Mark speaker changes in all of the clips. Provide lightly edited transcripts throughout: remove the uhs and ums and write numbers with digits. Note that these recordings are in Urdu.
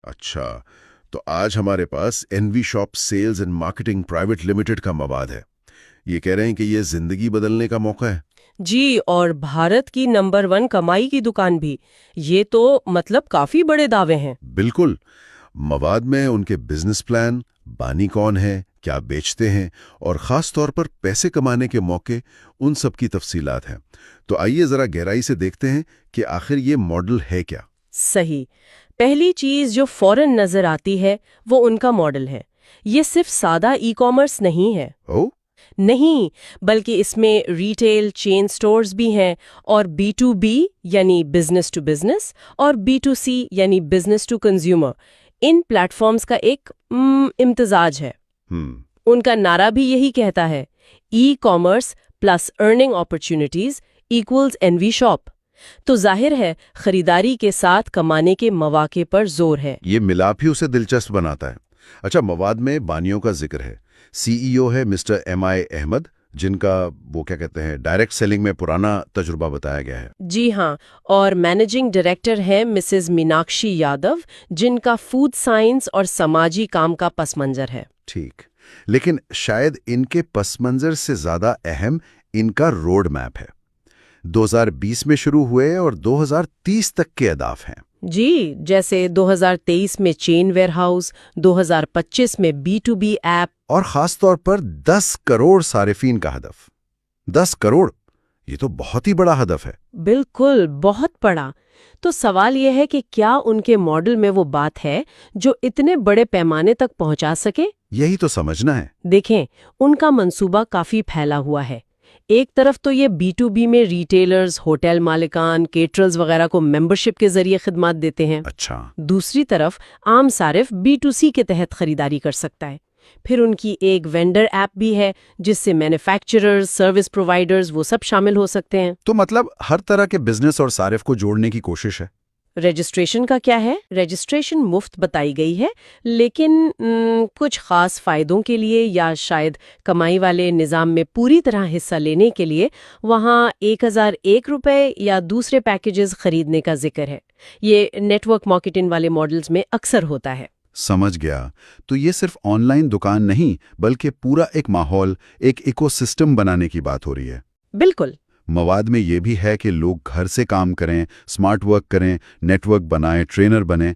Speaker 1: اچھا، تو آج ہمارے پاس NV shop sales and marketing private limited کا مواد ہے. یہ کہہ رہے ہیں کہ یہ زندگی بدلنے کا موقع ہے.
Speaker 2: جی، اور بھارت کی نمبر 1 کمائی کی دکان بھی. یہ تو مطلب کافی بڑے دعوے ہیں.
Speaker 1: بالکل. مواد میں ان کے بزنس پلان، بانی کون ہے، کیا بیچتے ہیں، اور خاص طور پر پیسے کمانے کے موقع، ان سب کی تفصیلات ہیں. تو آئیے ذرا گہرائی سے دیکھتے ہیں کہ آخر یہ ماڈل ہے کیا.
Speaker 2: صحیح. پہلی چیز جو فوراً نظر آتی ہے وہ ان کا ماڈل ہے. یہ صرف سادہ ای کامرس نہیں ہے. نہیں، بلکہ اس میں ریٹیل چین سٹورز بھی ہیں، اور B2B یعنی بزنس ٹو بزنس اور B2C یعنی بزنس ٹو کنزیومر، ان پلیٹ فارمز کا ایک امتزاج ہے. ان کا نعرہ بھی یہی کہتا ہے، e commerce plus earning opportunities equals NV shop. تو ظاہر ہے خریداری کے ساتھ کمانے کے مواقع پر زور ہے.
Speaker 1: یہ ملاپ ہی اسے دلچسپ بناتا ہے. اچھا، مواد میں بانیوں کا ذکر ہے. CEO ہے مسٹر MI احمد، جن کا وہ کیا کہتے ہیں ڈائریکٹ سیلنگ میں پرانا تجربہ بتایا گیا ہے.
Speaker 2: جی ہاں، اور مینیجنگ ڈائریکٹر ہیں مسز میناکشی یادو، جن کا فوڈ سائنس اور سماجی کام کا پس منظر ہے.
Speaker 1: ٹھیک، لیکن شاید ان کے پس منظر سے زیادہ اہم ان کا روڈ میپ ہے. 2020 میں شروع ہوئے اور 2030 تک کے اہداف ہیں.
Speaker 2: جی، جیسے 2023 میں چین ویئر ہاؤس، 2025 میں B2B ایپ،
Speaker 1: اور خاص طور پر 10 کروڑ صارفین کا ہدف. 10 کروڑ، یہ تو بہت ہی بڑا ہدف ہے.
Speaker 2: بالکل بہت بڑا. تو سوال یہ ہے کہ کیا ان کے ماڈل میں وہ بات ہے جو اتنے بڑے پیمانے تک پہنچا سکے؟
Speaker 1: یہی تو سمجھنا ہے.
Speaker 2: دیکھیں، ان کا منصوبہ کافی پھیلا ہوا ہے. ایک طرف تو یہ B2B میں ریٹیلرز، ہوٹل مالکان، کیٹررز وغیرہ کو ممبرشپ کے ذریعے خدمات دیتے ہیں.
Speaker 1: اچھا.
Speaker 2: دوسری طرف عام صارف B2C کے تحت خریداری کر سکتا ہے. پھر ان کی ایک وینڈر ایپ بھی ہے جس سے مینوفیکچررز، سروس پرووائڈرز وہ سب شامل ہو سکتے ہیں.
Speaker 1: تو مطلب ہر طرح کے بزنس اور صارف کو جوڑنے کی کوشش ہے.
Speaker 2: رجسٹریشن کا کیا ہے؟ رجسٹریشن مفت بتائی گئی ہے، لیکن کچھ خاص فائدوں کے لیے یا شاید کمائی والے نظام میں پوری طرح حصہ لینے کے لیے وہاں 1001 روپے یا دوسرے پیکیجز خریدنے کا ذکر ہے. یہ نیٹ ورک مارکیٹنگ والے ماڈلز میں اکثر ہوتا ہے.
Speaker 1: سمجھ گیا. تو یہ صرف آن لائن دکان نہیں بلکہ پورا ایک ماحول، ایک ایکو سسٹم بنانے کی بات ہو رہی ہے.
Speaker 2: بالکل.
Speaker 1: مواد میں یہ بھی ہے کہ لوگ گھر سے کام کریں، اسمارٹ ورک کریں، نیٹ ورک بنائیں، ٹرینر بنیں.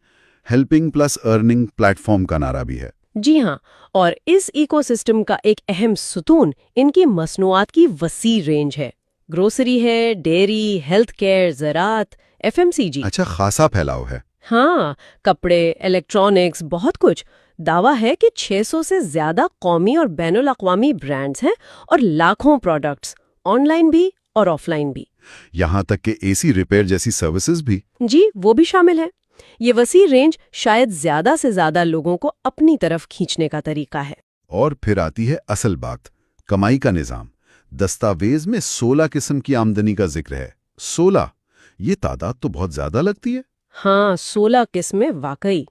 Speaker 1: Helping plus earning plate form کا نعرہ بھی ہے.
Speaker 2: جی ہاں، اور اس ایکو سسٹم کا ایک اہم ستون ان کی مصنوعات کی وسیع رینج ہے. گروسری ہے، ڈیری، ہیلتھ کیئر، زراعت، FMCG.
Speaker 1: اچھا، خاصا پھیلاؤ ہے.
Speaker 2: ہاں، کپڑے، الیکٹرانکس، بہت کچھ. دعویٰ ہے کہ 600 سے زیادہ قومی اور بین الاقوامی برانڈز ہیں اور لاکھوں پروڈکٹس، آن لائن بھی اور آف لائن بھی.
Speaker 1: یہاں تک کہ AC ریپیئر جیسی سروسز بھی.
Speaker 2: جی، وہ بھی شامل ہے. یہ وسیع رینج شاید زیادہ سے زیادہ لوگوں کو اپنی طرف کھینچنے کا طریقہ ہے.
Speaker 1: اور پھر آتی ہے اصل بات، کمائی کا نظام. دستاویز میں 16 قسم کی آمدنی کا ذکر ہے. 16، یہ تعداد تو بہت زیادہ لگتی ہے.
Speaker 2: ہاں، 16 قسمیں واقعی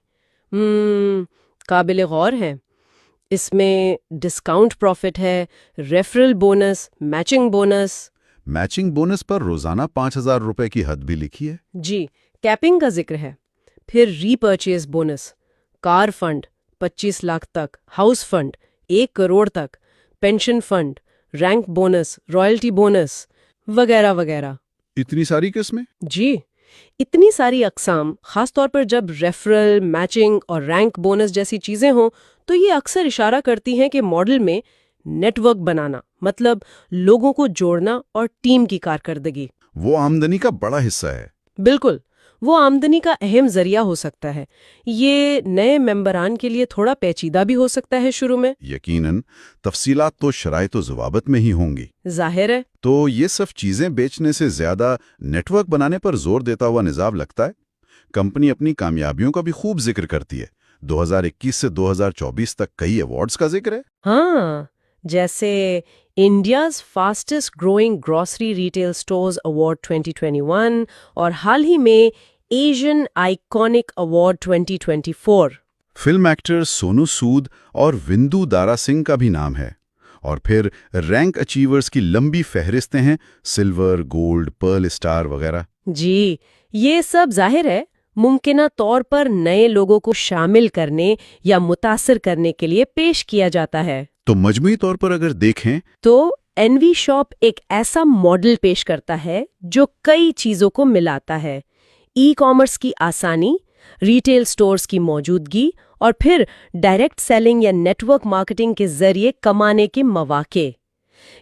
Speaker 2: قابل غور ہیں. اس میں ڈسکاؤنٹ پروفٹ ہے، referral bonus, matching bonus.
Speaker 1: Matching bonus پر روزانہ 5000 روپے کی حد بھی لکھی ہے.
Speaker 2: جی، کیپنگ کا ذکر ہے. پھر repurchase bonus, car fund 25 lakh تک، ہاؤس فنڈ 1 کروڑ تک، pension fund, rank bonus, royalty bonus وغیرہ وغیرہ.
Speaker 1: اتنی ساری قسمیں؟
Speaker 2: جی، اتنی ساری اقسام. خاص طور پر جب ریفرل، میچنگ اور رینک بونس جیسی چیزیں ہوں تو یہ اکثر اشارہ کرتی ہیں کہ ماڈل میں نیٹ ورک بنانا، مطلب لوگوں کو جوڑنا اور ٹیم کی کارکردگی،
Speaker 1: وہ آمدنی کا بڑا حصہ ہے.
Speaker 2: بالکل، وہ آمدنی کا اہم ذریعہ ہو سکتا ہے. یہ نئے ممبران کے لیے تھوڑا پیچیدہ بھی ہو سکتا ہے شروع میں.
Speaker 1: یقیناً تفصیلات تو شرائط و ضوابط میں ہی ہوں گی.
Speaker 2: ظاہر ہے.
Speaker 1: تو یہ سب چیزیں بیچنے سے زیادہ نیٹ ورک بنانے پر زور دیتا ہوا نظام لگتا ہے. کمپنی اپنی کامیابیوں کا بھی خوب ذکر کرتی ہے. 2021 سے 2024 تک کئی ایوارڈز کا ذکر ہے.
Speaker 2: ہاں، جیسے India's fastest growing grocery retail stores award 2021 اور حال ہی میں Asian iconic award 2024.
Speaker 1: Film actor Sonu Sood اور وندو دارا سنگھ کا بھی نام ہے. اور پھر رینک اچیورز کی لمبی فہرستیں ہیں، سلور، گولڈ، پرل اسٹار وغیرہ.
Speaker 2: جی، یہ سب ظاہر ہے ممکنہ طور پر نئے لوگوں کو شامل کرنے یا متاثر کرنے کے لیے پیش کیا جاتا ہے۔
Speaker 3: تو مجموعی طور پر اگر دیکھیں
Speaker 2: تو این وی شاپ ایک ایسا ماڈل پیش کرتا ہے جو کئی چیزوں کو ملاتا ہے: ای کامرس کی آسانی، ریٹیل سٹورز کی موجودگی، اور پھر ڈائریکٹ سیلنگ یا نیٹ ورک مارکیٹنگ کے ذریعے کمانے کے مواقع۔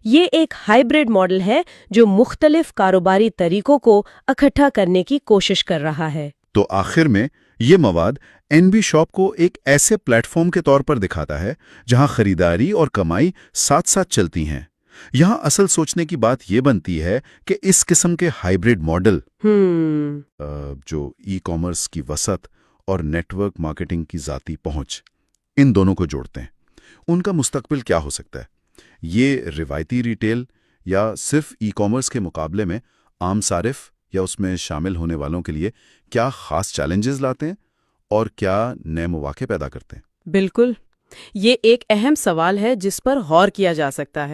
Speaker 2: یہ ایک ہائبرڈ ماڈل ہے جو مختلف کاروباری طریقوں کو اکٹھا کرنے کی کوشش کر رہا ہے۔
Speaker 3: تو آخر میں یہ مواد این وی شاپ کو ایک ایسے پلیٹ فارم کے طور پر دکھاتا ہے جہاں خریداری اور کمائی ساتھ ساتھ چلتی ہیں۔ یہاں اصل سوچنے کی بات یہ بنتی ہے کہ اس قسم کے ہائبرڈ ماڈل جو ای کامرس کی وسعت اور نیٹ ورک مارکیٹنگ کی ذاتی پہنچ، ان دونوں کو جوڑتے ہیں، ان کا مستقبل کیا ہو سکتا ہے؟ یہ روایتی ریٹیل یا صرف ای کامرس کے مقابلے میں عام صارف یا اس میں شامل ہونے والوں کے لیے کیا خاص چیلنجز لاتے ہیں اور کیا نئے مواقع پیدا کرتے ہیں؟
Speaker 4: بالکل، یہ ایک اہم سوال ہے جس پر غور کیا جا سکتا ہے۔